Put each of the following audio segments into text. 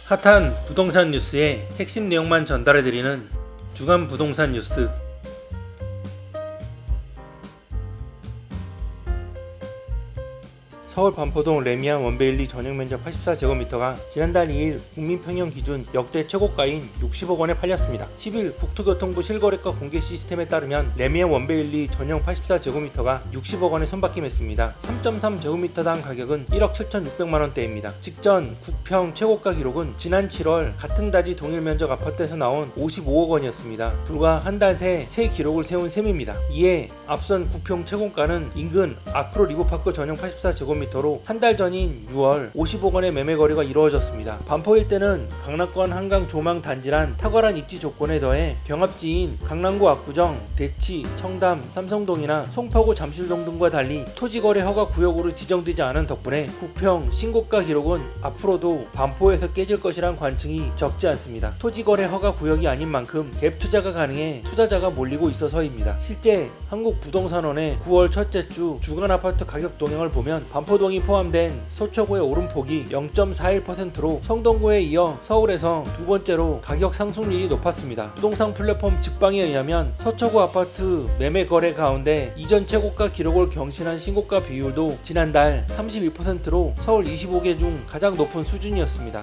핫한 부동산 뉴스의 핵심 내용만 전달해드리는 주간 부동산 뉴스. 서울 반포동 레미안 원베일리 전용면적 84제곱미터가 지난달 2일 국민평형 기준 역대 최고가인 60억 원에 팔렸습니다. 10일 국토교통부 실거래가 공개 시스템에 따르면 레미안 원베일리 전용 84제곱미터가 60억 원에 손바뀜했습니다. 3.3제곱미터당 가격은 1억 7,600만 원대입니다. 직전 국평 최고가 기록은 지난 7월 같은 단지 동일 면적 아파트에서 나온 55억 원이었습니다. 불과 한 달 새 기록을 세운 셈입니다. 이에 앞선 국평 최고가는 인근 아크로 리버파크 전용 84제곱미터 로 한 달 전인 6월 50억 원의 매매 거래가 이루어졌습니다. 반포 일대는 강남권 한강 조망 단지란 탁월한 입지 조건에 더해 경합지인 강남구 압구정, 대치, 청담, 삼성동이나 송파구 잠실동 등과 달리 토지거래 허가 구역으로 지정되지 않은 덕분에 국평 신고가 기록은 앞으로도 반포에서 깨질 것이란 관측이 적지 않습니다. 토지거래 허가 구역이 아닌 만큼 갭 투자가 가능해 투자자가 몰리고 있어서입니다. 실제 한국부동산원의 9월 첫째 주 주간 아파트 가격 동향을 보면 반포동이 포함된 서초구의 오름폭이 0.41%로 성동구에 이어 서울에서 두 번째로 가격 상승률이 높았습니다. 부동산 플랫폼 직방에 의하면 서초구 아파트 매매 거래 가운데 이전 최고가 기록을 경신한 신고가 비율도 지난달 32%로 서울 25개 중 가장 높은 수준이었습니다.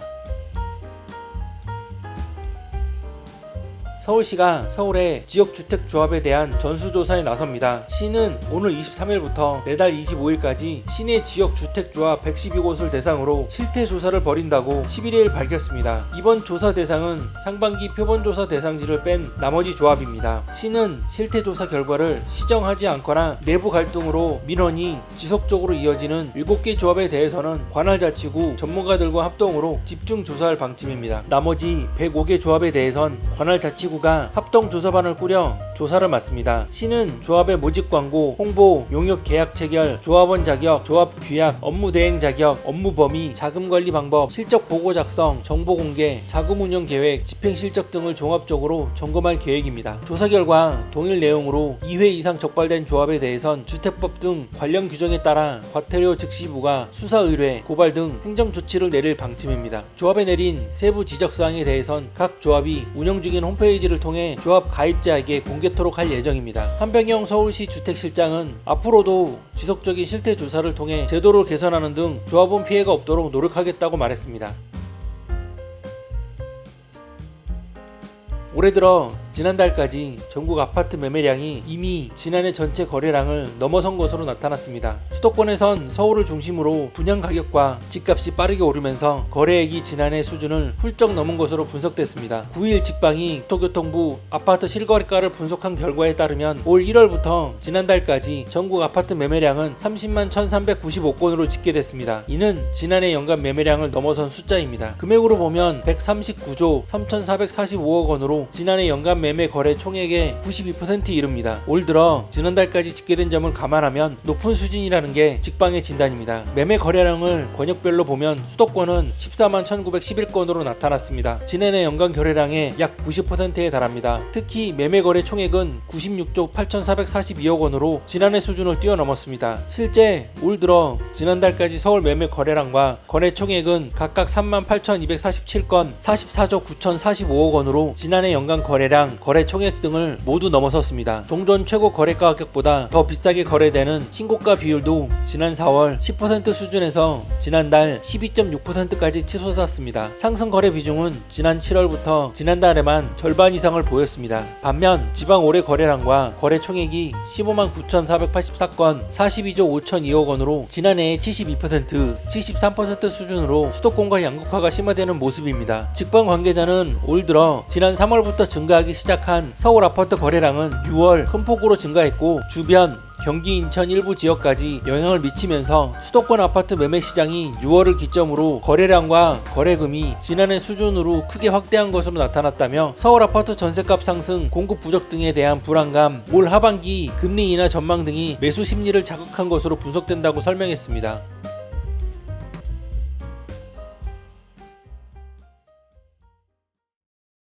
서울시가 서울의 지역주택조합에 대한 전수조사에 나섭니다. 시는 오늘 23일부터 내달 25일까지 시내 지역주택조합 112곳을 대상으로 실태조사를 벌인다고 11일 밝혔습니다. 이번 조사 대상은 상반기 표본조사 대상지를 뺀 나머지 조합입니다. 시는 실태조사 결과를 시정하지 않거나 내부 갈등으로 민원이 지속적으로 이어지는 7개 조합에 대해서는 관할자치구 전문가들과 합동으로 집중 조사할 방침입니다. 나머지 105개 조합에 대해선 관할자치구 가 합동조사반을 꾸려 조사를 맡습니다. 시는 조합의 모집 광고, 홍보, 용역 계약 체결, 조합원 자격, 조합 규약, 업무 대행 자격, 업무 범위, 자금 관리 방법, 실적 보고 작성, 정보 공개, 자금 운영 계획, 집행 실적 등을 종합적으로 점검할 계획입니다. 조사 결과 동일 내용으로 2회 이상 적발된 조합에 대해선 주택법 등 관련 규정에 따라 과태료 즉시 부과, 수사 의뢰, 고발 등 행정 조치를 내릴 방침입니다. 조합에 내린 세부 지적 사항에 대해선 각 조합이 운영 중인 홈페이지를 통해 조합 가입자에게 공개토록 할 예정입니다. 한병영 서울시 주택실장은 앞으로도 지속적인 실태 조사를 통해 제도를 개선하는 등 조합원 피해가 없도록 노력하겠다고 말했습니다. 올해 들어 지난달까지 전국 아파트 매매량이 이미 지난해 전체 거래량을 넘어선 것으로 나타났습니다. 수도권에선 서울을 중심으로 분양 가격과 집값이 빠르게 오르면서 거래액이 지난해 수준을 훌쩍 넘은 것으로 분석됐습니다. 9일 직방이 국토교통부 아파트 실거래가를 분석한 결과에 따르면 올 1월부터 지난달까지 전국 아파트 매매량은 30만 1395건으로 집계됐습니다. 이는 지난해 연간 매매량을 넘어선 숫자입니다. 금액으로 보면 139조 3445억 원으로 지난해 연간 매매 거래 총액의 92%에 이릅니다. 올 들어 지난달까지 집계된 점을 감안하면 높은 수준이라는 게 직방의 진단입니다. 매매 거래량을 권역별로 보면 수도권은 14만 1911건으로 나타났습니다. 지난해 연간 거래량의 약 90%에 달합니다. 특히 매매 거래 총액은 96조 8442억 원으로 지난해 수준을 뛰어넘었습니다. 실제 올 들어 지난달까지 서울 매매 거래량과 거래 총액은 각각 3만 8247건 44조 9045억 원으로 지난해 연간 거래량, 거래 총액 등을 모두 넘어섰습니다. 종전 최고 거래가 가격보다 더 비싸게 거래되는 신고가 비율도 지난 4월 10% 수준에서 지난달 12.6%까지 치솟았습니다. 상승 거래 비중은 지난 7월부터 지난달에만 절반 이상을 보였습니다. 반면 지방 올해 거래량과 거래 총액이 15만 9,484건 42조 5,002억 원으로 지난해의 72%, 73% 수준으로 수도권과 양극화가 심화되는 모습입니다. 직방 관계자는 올 들어 지난 3월부터 증가하기 시작한 서울 아파트 거래량은 6월 큰 폭으로 증가했고 주변 경기 인천 일부 지역까지 영향을 미치면서 수도권 아파트 매매 시장이 6월을 기점으로 거래량과 거래금이 지난해 수준으로 크게 확대한 것으로 나타났다며 서울 아파트 전셋값 상승, 공급 부족 등에 대한 불안감, 올 하반기 금리 인하 전망 등이 매수 심리를 자극한 것으로 분석된다고 설명했습니다.